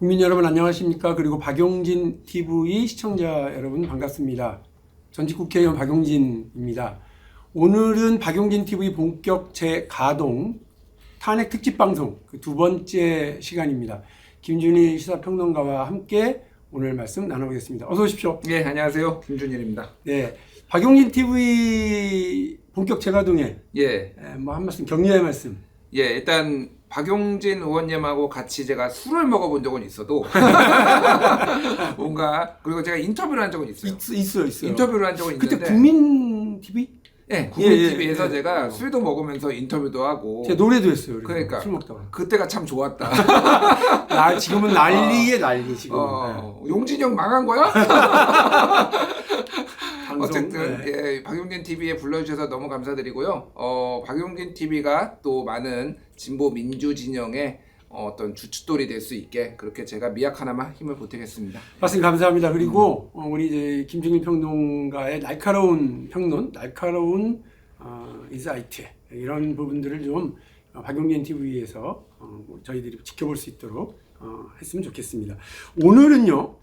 국민 여러분 안녕하십니까? 그리고 박용진 TV 시청자 여러분 반갑습니다. 전직 국회의원 박용진입니다. 오늘은 박용진 TV 본격 재가동 탄핵 특집 방송 그 두 번째 시간입니다. 김준일 시사평론가와 함께 오늘 말씀 나눠보겠습니다. 어서 오십시오. 네, 안녕하세요. 김준일입니다. 네, 박용진 TV 본격 재가동에 뭐 한 말씀 격려의 말씀. 일단 박용진 의원님하고 같이 제가 술을 먹어본 적은 있어도 뭔가 그리고 제가 인터뷰를 한 적은 있어요. 있어요. 인터뷰를 한 적은 있는데 그때 국민 TV? 네, 국민 TV에서 예. 제가 술도 먹으면서 인터뷰도 하고 제가 노래도 했어요. 그러니까 술 먹다가. 그때가 참 좋았다. 지금은 난리에 난리 지금. 용진이 형 망한 거야? 방송, 어쨌든 박용진 TV에 불러주셔서 너무 감사드리고요. 박용진 TV가 또 많은 진보 민주 진영의 어떤 주춧돌이 될 수 있게 그렇게 제가 미약 하나만 힘을 보태겠습니다. 말씀 감사합니다. 그리고 우리 이제 김준일 평론가의 날카로운 평론, 날카로운 인사이트 이런 부분들을 좀 박용진 TV에서 저희들이 지켜볼 수 있도록 했으면 좋겠습니다. 오늘은요,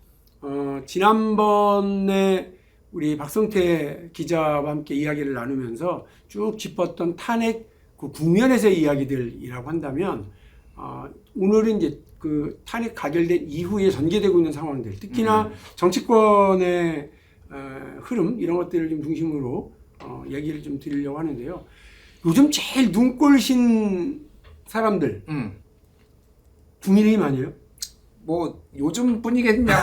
지난번에 우리 박성태 기자와 함께 이야기를 나누면서 쭉 짚었던 탄핵 그 국면에서의 이야기들이라고 한다면, 오늘은 이제 그 탄핵 가결된 이후에 전개되고 있는 상황들, 특히나 정치권의 흐름 이런 것들을 좀 중심으로 얘기를 좀 드리려고 하는데요. 요즘 제일 눈꼴신 사람들 국민의힘 아니에요? 뭐 요즘뿐이겠냐?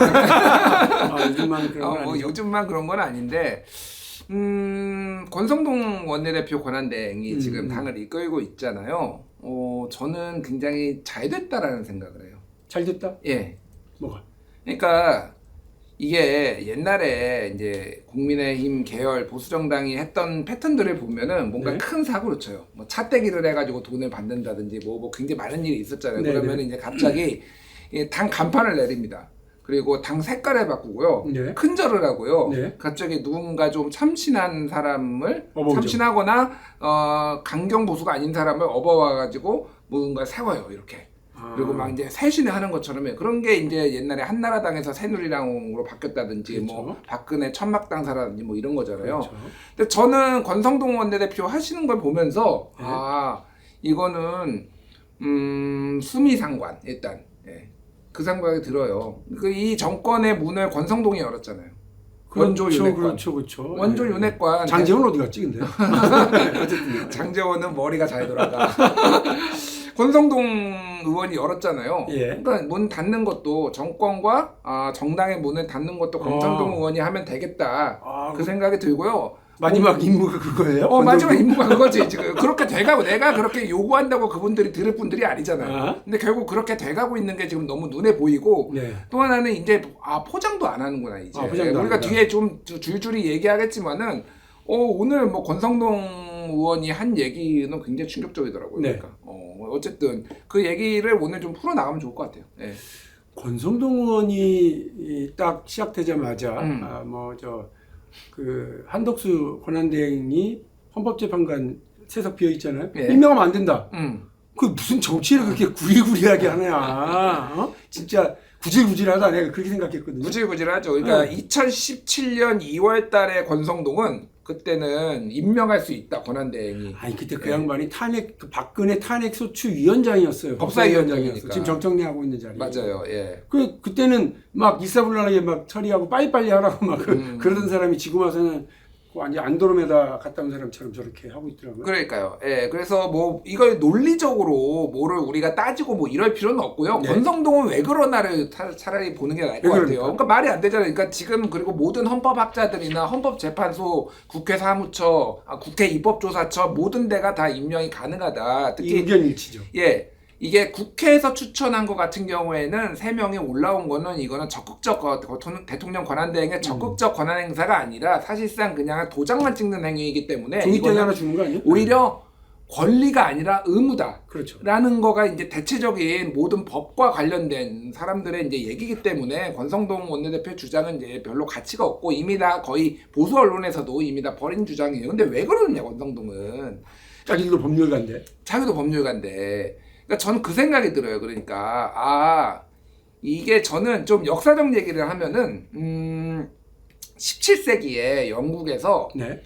요즘만 그런 건 아니죠. 요즘만 그런 건 아닌데 권성동 원내대표 권한대행이 지금 당을 이끌고 있잖아요. 저는 굉장히 잘 됐다라는 생각을 해요. 잘 됐다? 예. 뭐가? 그러니까 이게 옛날에 이제 국민의힘 계열 보수정당이 했던 패턴들을 보면은 뭔가 큰 사고를 쳐요. 뭐 차떼기를 해가지고 돈을 받는다든지 뭐 굉장히 많은 일이 있었잖아요. 그러면 이제 갑자기 당 간판을 내립니다. 그리고 당 색깔을 바꾸고요. 큰절을 하고요. 갑자기 누군가 좀 참신한 사람을 참신하거나 강경 보수가 아닌 사람을 업어와가지고 뭔가 세워요. 이렇게. 그리고 막 이제 새신을 하는 것처럼 그런 게 이제 옛날에 한나라당에서 새누리당으로 바뀌었다든지 그렇죠. 뭐 박근혜 천막당사라든지 뭐 이런 거잖아요. 그렇죠. 근데 저는 권성동 원내대표 하시는 걸 보면서 이거는 수미상관 일단 그 생각이 들어요. 이 정권의 문을 권성동이 열었잖아요. 원조 윤핵관. 그렇죠. 원조 윤핵관. 장재원 어디 갔지 근데? 어쨌든 장재원은 머리가 잘 돌아가. 권성동 의원이 열었잖아요. 그러니까 문 닫는 것도 정권과 정당의 문을 닫는 것도 권성동 의원이 하면 되겠다. 그 생각이 들고요. 마지막 임무가 그거예요? 마지막 임무가 그거지. 지금 그렇게 돼가고 내가 그렇게 요구한다고 그분들이 들을 분들이 아니잖아요. 근데 결국 그렇게 돼가고 있는 게 지금 너무 눈에 보이고 또 하나는 이제 포장도 안 하는구나 이제. 우리가 아니다. 뒤에 좀 줄줄이 얘기하겠지만은 오늘 뭐 권성동 의원이 한 얘기는 굉장히 충격적이더라고요. 그러니까 어쨌든 그 얘기를 오늘 좀 풀어 나가면 좋을 것 같아요. 권성동 의원이 딱 시작되자마자 그 한덕수 권한대행이 헌법재판관 세석 비어 있잖아요. 임명하면 안 된다. 그 무슨 정치를 그렇게 구리구리하게 하냐? 진짜 구질구질하다. 내가 그렇게 생각했거든요. 구질구질하죠. 그러니까 2017년 2월 달에 권성동은 그때는 임명할 수 있다 권한대행이. 그때 그 양반이 그 박근혜 탄핵소추위원장이었어요. 법사위원장이었어. 지금 정청래하고 있는 자리. 맞아요. 그때는 막 일사불란하게 막 처리하고 빨리빨리 하라고 막 그러던 사람이 지금 와서는 완전 안드로메다 갔다 온 사람처럼 저렇게 하고 있더라고요. 그러니까요. 그래서 뭐 이걸 논리적으로 뭐를 우리가 따지고 뭐 이럴 필요는 없고요. 권성동은 왜 그러나를 차라리 보는 게 나을 것 같아요. 그러니까 말이 안 되잖아요. 그러니까 지금 그리고 모든 헌법학자들이나 헌법재판소, 국회 사무처, 국회 입법조사처 모든 데가 다 임명이 가능하다. 특히 의견 일치죠. 이게 국회에서 추천한 것 같은 경우에는 3명이 올라온 거는 이거는 적극적 대통령 권한대행의 적극적 권한 행사가 아니라 사실상 그냥 도장만 찍는 행위이기 때문에 종이땡 하나 주는 거 아니에요? 오히려 권리가 아니라 의무다. 그렇죠. 라는 거가 이제 대체적인 모든 법과 관련된 사람들의 이제 얘기이기 때문에 권성동 원내대표 주장은 이제 별로 가치가 없고 이미 다 거의 보수 언론에서도 이미 다 버린 주장이에요. 근데 왜 그러느냐 권성동은. 자기도 법률가인데. 자기도 법률가인데. 그러니까 저는 그 생각이 들어요. 그러니까 이게 저는 좀 역사적 얘기를 하면은 17세기에 영국에서 네.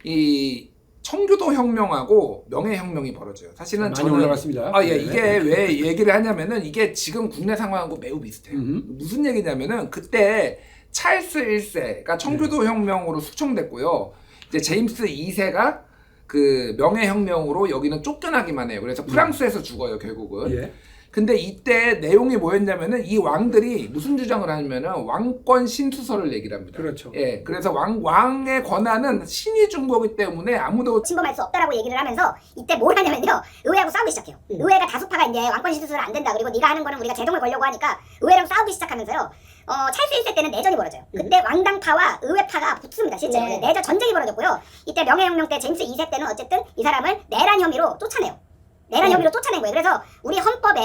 이 청교도 혁명하고 명예혁명이 벌어져요. 사실은 많이 저는 올라갔습니다. 예, 네. 이게 왜 얘기를 하냐면은 이게 지금 국내 상황하고 매우 비슷해요. 무슨 얘기냐면은 그때 찰스 1세가 청교도 혁명으로 숙청됐고요. 이제 제임스 2세가 그 명예혁명으로 여기는 쫓겨나기만 해요. 그래서 프랑스에서 죽어요, 결국은. 예. 근데 이때 내용이 뭐였냐면은 이 왕들이 무슨 주장을 하냐면은 왕권 신수설을 얘기를 합니다. 그렇죠. 예, 그래서 왕의 권한은 신이 준 거기 때문에 아무도 침범할 수 없다라고 얘기를 하면서 이때 뭘 하냐면요, 의회하고 싸우기 시작해요. 의회가 다수파가 이제 왕권 신수설은 안 된다, 그리고 네가 하는 거는 우리가 제동을 걸려고 하니까 의회랑 싸우기 시작하면서요. 찰스 1세 때는 내전이 벌어져요. 그때 왕당파와 의회파가 붙습니다, 실제로. 네. 내전 전쟁이 벌어졌고요. 이때 명예혁명 때 제임스 2세 때는 어쨌든 이 사람을 내란 혐의로 쫓아내요. 내란 혐의로 쫓아낸 거예요. 그래서 우리 헌법에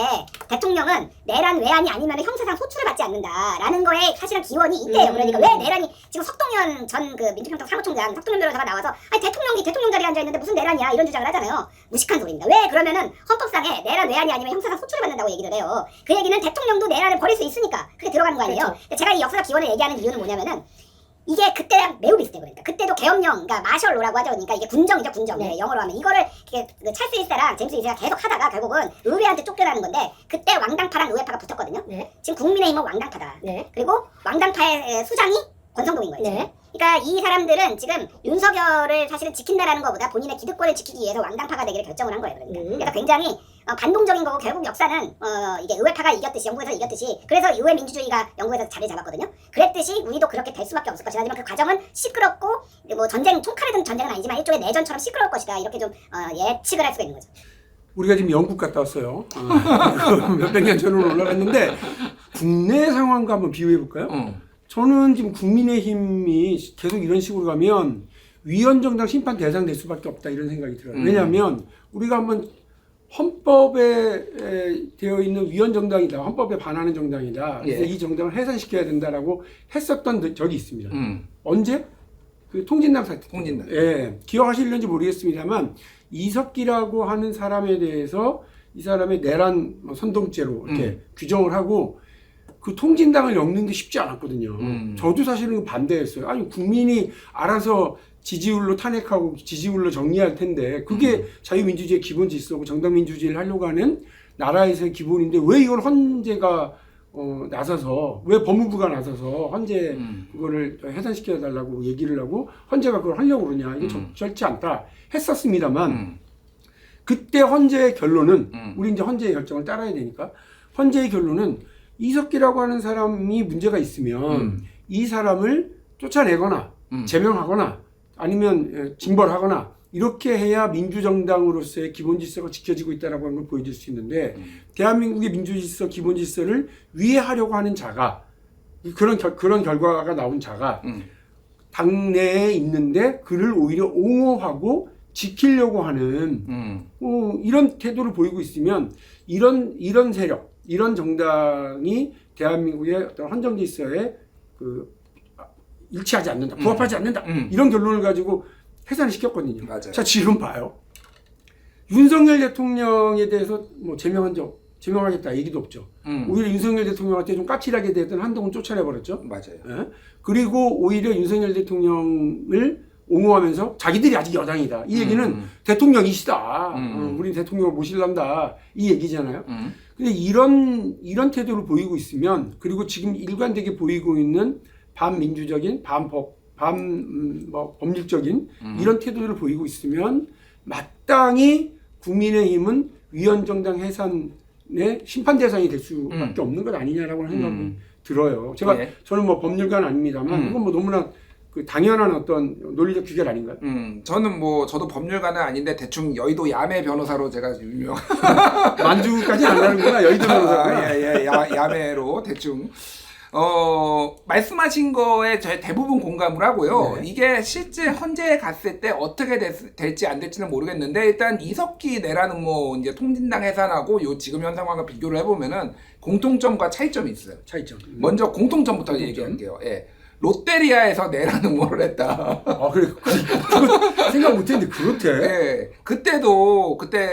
대통령은 내란 외환이 아니면 형사상 소출을 받지 않는다라는 거에 사실은 기원이 이때예요. 그러니까 왜 내란이 지금 석동현 전 그 민주평통 사무총장 석동현 변호사가 나와서 아니 대통령이 대통령 자리에 앉아 있는데 무슨 내란이야 이런 주장을 하잖아요. 무식한 소리입니다. 왜 그러면은 헌법상에 내란 외환이 아니면 형사상 소출을 받는다고 얘기를 해요. 그 얘기는 대통령도 내란을 벌일 수 있으니까 그게 들어가는 거 아니에요. 그렇죠. 제가 이 역사적 기원을 얘기하는 이유는 뭐냐면은 이게 그때랑 매우 비슷해. 그러니까 그때도 계엄령, 그러니까 마셜로라고 하죠. 그러니까 이게 군정이죠, 군정. 네. 네, 영어로 하면 이거를 그 찰스 1세랑 제임스 2세가 계속 하다가 결국은 의회한테 쫓겨나는 건데 그때 왕당파랑 의회파가 붙었거든요. 네. 지금 국민의힘은 왕당파다. 네. 그리고 왕당파의 수장이 권성동인 거예요. 지금. 네. 그러니까 이 사람들은 지금 윤석열을 사실은 지킨다라는 것보다 본인의 기득권을 지키기 위해서 왕당파가 되기를 결정을 한 거예요. 그러니까. 그래서 굉장히 반동적인 거고 결국 역사는 이게 의회파가 이겼듯이 영국에서 이겼듯이 그래서 의회 민주주의가 영국에서 자리 잡았거든요. 그랬듯이 우리도 그렇게 될 수밖에 없을 것이다. 하지만 그 과정은 시끄럽고 뭐 전쟁 총칼에 든 전쟁은 아니지만 일종의 내전처럼 시끄러울 것이다. 이렇게 좀 예측을 할 수가 있는 거죠. 우리가 지금 영국 갔다 왔어요. 몇백 년 전으로 올라갔는데 국내 상황과 한번 비교해 볼까요? 저는 지금 국민의힘이 계속 이런 식으로 가면 위헌정당 심판 대상 될 수밖에 없다 이런 생각이 들어요. 왜냐하면 우리가 한번 헌법에 되어 있는 위헌정당이다, 헌법에 반하는 정당이다. 그래서 예. 이 정당을 해산시켜야 된다라고 했었던 적이 있습니다. 언제? 그 통진당 사태. 통진당. 예, 기억하실는지 모르겠습니다만 이석기라고 하는 사람에 대해서 이 사람의 내란 선동죄로 이렇게 규정을 하고 그 통진당을 엮는 게 쉽지 않았거든요. 저도 사실은 반대했어요. 아니 국민이 알아서 지지율로 탄핵하고 지지율로 정리할 텐데 그게 자유민주주의의 기본 질서고 정당민주주의를 하려고 하는 나라에서의 기본인데 왜 이걸 헌재가 나서서 왜 법무부가 나서서 헌재 그거를 해산시켜 달라고 얘기를 하고 헌재가 그걸 하려고 그러냐 이게 적절치 않다 했었습니다만 그때 헌재의 결론은 우리 이제 헌재의 결정을 따라야 되니까 헌재의 결론은 이석기라고 하는 사람이 문제가 있으면 이 사람을 쫓아내거나 제명하거나 아니면 징벌하거나 이렇게 해야 민주정당으로서의 기본 질서가 지켜지고 있다라고 하는 걸 보여줄 수 있는데 대한민국의 민주질서, 기본 질서를 위해하려고 하는 자가 그런 결과가 나온 자가 당내에 있는데 그를 오히려 옹호하고 지키려고 하는 이런 태도를 보이고 있으면 이런 세력, 이런 정당이 대한민국의 어떤 헌정 질서에 일치하지 않는다, 부합하지 않는다 이런 결론을 가지고 해산을 시켰거든요. 맞아요. 자 지금 봐요. 윤석열 대통령에 대해서 뭐 제명하겠다 얘기도 없죠. 오히려 윤석열 대통령한테 좀 까칠하게 대했던 한동훈 쫓아내버렸죠. 맞아요. 예? 그리고 오히려 윤석열 대통령을 옹호하면서 자기들이 아직 여당이다. 이 얘기는 대통령이시다. 우리 대통령을 모실란다. 이 얘기잖아요. 근데 이런 태도를 보이고 있으면 그리고 지금 일관되게 보이고 있는 반민주적인, 법률적인 이런 태도를 보이고 있으면 마땅히 국민의힘은 위헌정당 해산의 심판 대상이 될 수밖에 없는 것 아니냐라고 하는 생각이 들어요. 저는 뭐 법률가는 아닙니다만 이건 뭐 너무나 그 당연한 어떤 논리적 규결 아닌가요? 저도 법률가는 아닌데 대충 여의도 야매 변호사로 제가 유명. 만주까지 안 가는구나. 여의도 변호사구나. 예, 야매로 대충. 말씀하신 거에 저 대부분 공감을 하고요. 네. 이게 실제 헌재에 갔을 때 어떻게 될지 안 될지는 모르겠는데 일단 이석기 내라는 뭐 이제 통진당 해산하고 요 지금 현 상황과 비교를 해보면은 공통점과 차이점이 있어요. 차이점. 먼저 공통점부터 얘기할게요. 예. 롯데리아에서 내라는 뭐를 했다. 그래. 그거 생각 못했는데 그렇대. 예. 그때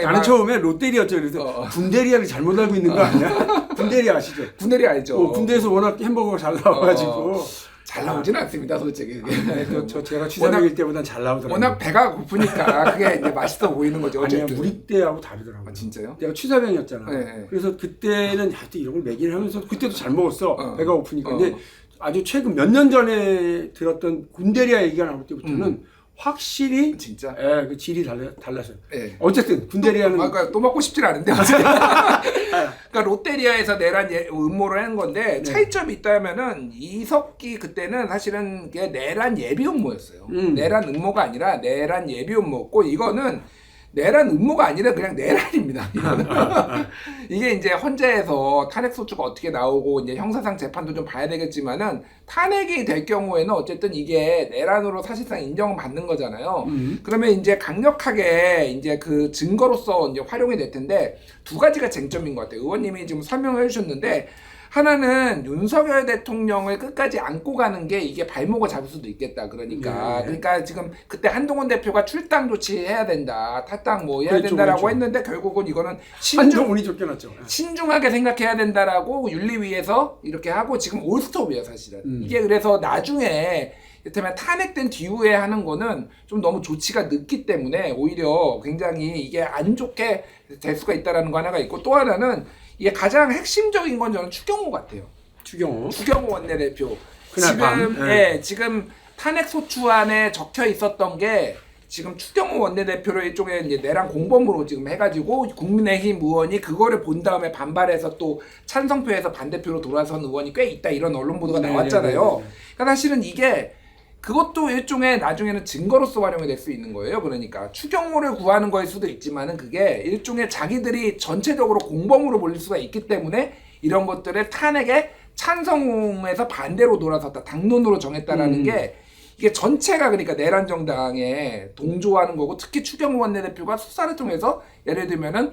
나는 처음에 롯데리아죠. 그래서 군데리아를 잘못 알고 있는 거 아니야? 군대리 아시죠? 군대리 알죠. 군대에서 워낙 햄버거가 잘 나와가지고 잘 나오진 않습니다, 솔직히. 제가 취사병일 때보단 잘 나오더라고요. 워낙 배가 고프니까 그게 이제 맛있어 보이는 거죠. 아니요, 어쨌든. 우리 때하고 다르더라고요. 아, 진짜요? 내가 취사병이었잖아. 네. 그래서 그때는 또 이런 걸 먹이를 하면서 그때도 잘 먹었어. 배가 고프니까. 어. 근데 아주 최근 몇 년 전에 들었던 군대리아 얘기가 나올 때부터는 확실히 진짜? 그 질이 달라서요. 예. 어쨌든 군대리아는 그러니까 또 먹고 싶진 않은데. 그러니까 롯데리아에서 내란 음모를 한 건데 차이점이 있다면은 이석기 그때는 사실은 그게 내란 예비 음모였어요. 내란 음모가 아니라 내란 예비 음모였고 이거는 내란 음모가 아니라 그냥 내란입니다. 이거는. 이게 이제 헌재에서 탄핵 소추가 어떻게 나오고 이제 형사상 재판도 좀 봐야 되겠지만은 탄핵이 될 경우에는 어쨌든 이게 내란으로 사실상 인정을 받는 거잖아요. 그러면 이제 강력하게 이제 그 증거로서 이제 활용이 될 텐데 두 가지가 쟁점인 것 같아요. 의원님이 지금 설명을 해주셨는데 하나는 윤석열 대통령을 끝까지 안고 가는 게 이게 발목을 잡을 수도 있겠다. 그러니까 그러니까 지금 그때 한동훈 대표가 출당 조치해야 된다, 탈당 뭐 해야 된다라고 했는데 결국은 이거는 한동훈이 쫓겨났죠. 신중하게 생각해야 된다라고 윤리위에서 이렇게 하고 지금 올스톱이에요, 사실은. 이게 그래서 나중에 이를테면 탄핵된 뒤후에 하는 거는 좀 너무 조치가 늦기 때문에 오히려 굉장히 이게 안 좋게 될 수가 있다라는 거 하나가 있고 또 하나는 이게 가장 핵심적인 건 저는 추경호 같아요. 추경호 원내대표. 지금 탄핵 소추안에 적혀 있었던 게 지금 추경호 원내대표를 일종의 이제 내란 공범으로 지금 해가지고 국민의힘 의원이 그거를 본 다음에 반발해서 또 찬성표에서 반대표로 돌아선 의원이 꽤 있다 이런 언론 보도가 나왔잖아요. 그러니까 사실은 이게 그것도 일종의 나중에는 증거로서 활용이 될 수 있는 거예요. 그러니까 추경호를 구하는 거일 수도 있지만은 그게 일종의 자기들이 전체적으로 공범으로 몰릴 수가 있기 때문에 이런 것들을 탄핵에 찬성에서 반대로 돌아섰다, 당론으로 정했다라는 게 이게 전체가 그러니까 내란 정당에 동조하는 거고 특히 추경호 원내대표가 수사를 통해서 예를 들면은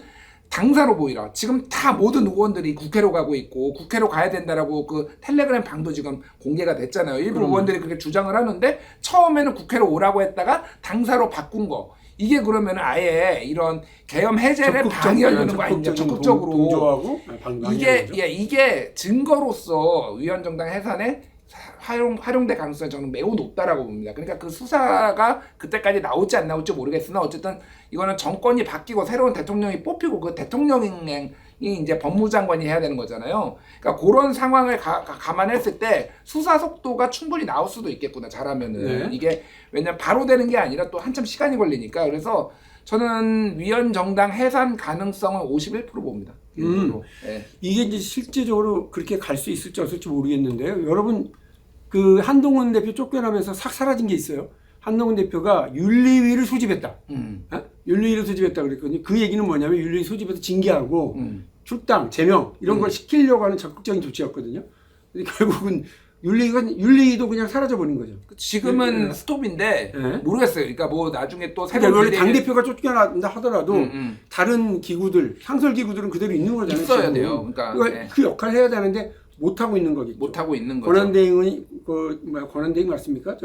당사로 보이라. 지금 다 모든 의원들이 국회로 가고 있고 국회로 가야 된다라고 그 텔레그램 방도 지금 공개가 됐잖아요. 일부 의원들이 그렇게 주장을 하는데 처음에는 국회로 오라고 했다가 당사로 바꾼 거. 이게 그러면 아예 이런 계엄 해제를 방해하려는 거 아니냐, 적극적으로. 동조하고 이게 증거로서 위헌정당 해산에 활용될 가능성이 저는 매우 높다라고 봅니다. 그러니까 그 수사가 그때까지 나올지 안 나올지 모르겠으나 어쨌든 이거는 정권이 바뀌고 새로운 대통령이 뽑히고 그 대통령이 이제 법무장관이 해야 되는 거잖아요. 그러니까 그런 상황을 감안했을 때 수사 속도가 충분히 나올 수도 있겠구나, 잘하면은. 이게 왜냐면 바로 되는 게 아니라 또 한참 시간이 걸리니까. 그래서 저는 위헌정당 해산 가능성은 51% 봅니다. 이게 이제 실제적으로 그렇게 갈 수 있을지 없을지 모르겠는데요. 여러분 그 한동훈 대표 쫓겨나면서 싹 사라진 게 있어요. 한동훈 대표가 윤리위를 소집했다. 윤리위를 소집했다 그랬거든요. 그 얘기는 뭐냐면 윤리위 소집해서 징계하고 출당, 제명 이런 걸 시키려고 하는 적극적인 조치였거든요. 근데 결국은 윤리위도 그냥 사라져버린 거죠. 지금은 스톱인데 모르겠어요. 그러니까 뭐 나중에 또 새로운 그러니까 당 대표가 쫓겨난다 하더라도 다른 기구들, 상설 기구들은 그대로 있는 거잖아요. 있어야 돼요. 그러니까 그 역할을 해야 되는데 못 하고 있는 거겠죠. 못 하고 있는 거죠. 권한대행이 권한대행 맞습니까?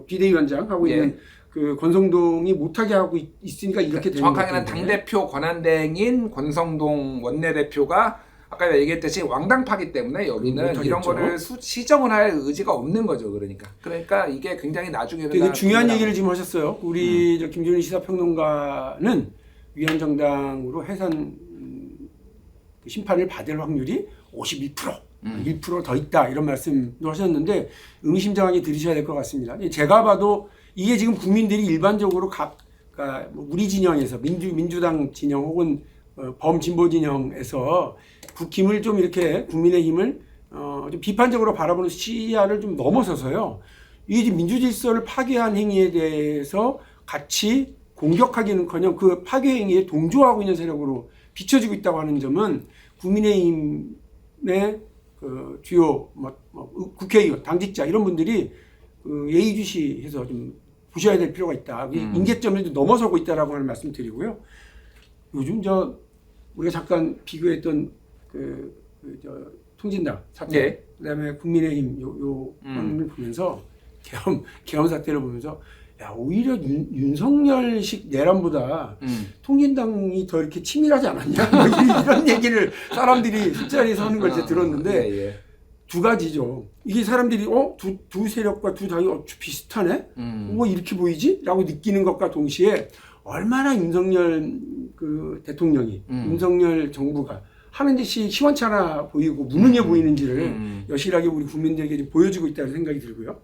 비대위원장 하고 있는 그 권성동이 못하게 하고 있으니까 이렇게 되는 거죠. 정확하게는 당 대표 권한대행인 권성동 원내대표가 아까 얘기했듯이 왕당파기 때문에 여기는 이런 거를 시정을 할 의지가 없는 거죠. 그러니까 이게 굉장히 나중에는 되게 중요한 얘기를 지금 하셨어요. 우리 김준일 시사평론가는 위헌정당으로 해산 심판을 받을 확률이 51%, 1% 더 있다 이런 말씀도 하셨는데 의미심장하게 들으셔야 될 것 같습니다. 제가 봐도 이게 지금 국민들이 일반적으로 그러니까 우리 진영에서 민주당 진영 혹은 범진보 진영에서 국힘을 좀 이렇게 국민의힘을 좀 비판적으로 바라보는 시야를 좀 넘어서서요. 이게 지금 민주질서를 파괴한 행위에 대해서 같이 공격하기는커녕 그 파괴 행위에 동조하고 있는 세력으로 비춰지고 있다고 하는 점은 국민의힘의 그 주요 국회의원, 당직자 이런 분들이 예의주시해서 좀 보셔야 될 필요가 있다. 임계점을 좀 넘어서고 있다라고 하는 말씀드리고요. 요즘 우리가 잠깐 비교했던 통진당 사태, 그다음에 국민의힘 요 보면서 계엄 사태를 보면서 야, 오히려 윤석열식 내란보다 통진당이 더 이렇게 치밀하지 않았냐? 뭐 이런 얘기를 사람들이 술자리에서 하는 걸 이제 들었는데 예, 예. 두 가지죠. 이게 사람들이 두 세력과 두 당이 비슷하네? 뭐 이렇게 보이지? 라고 느끼는 것과 동시에 얼마나 윤석열 그 대통령이 윤석열 정부가 하는 짓이 시원찮아 보이고 무능해 보이는지를 여실하게 우리 국민들에게 좀 보여주고 있다는 생각이 들고요.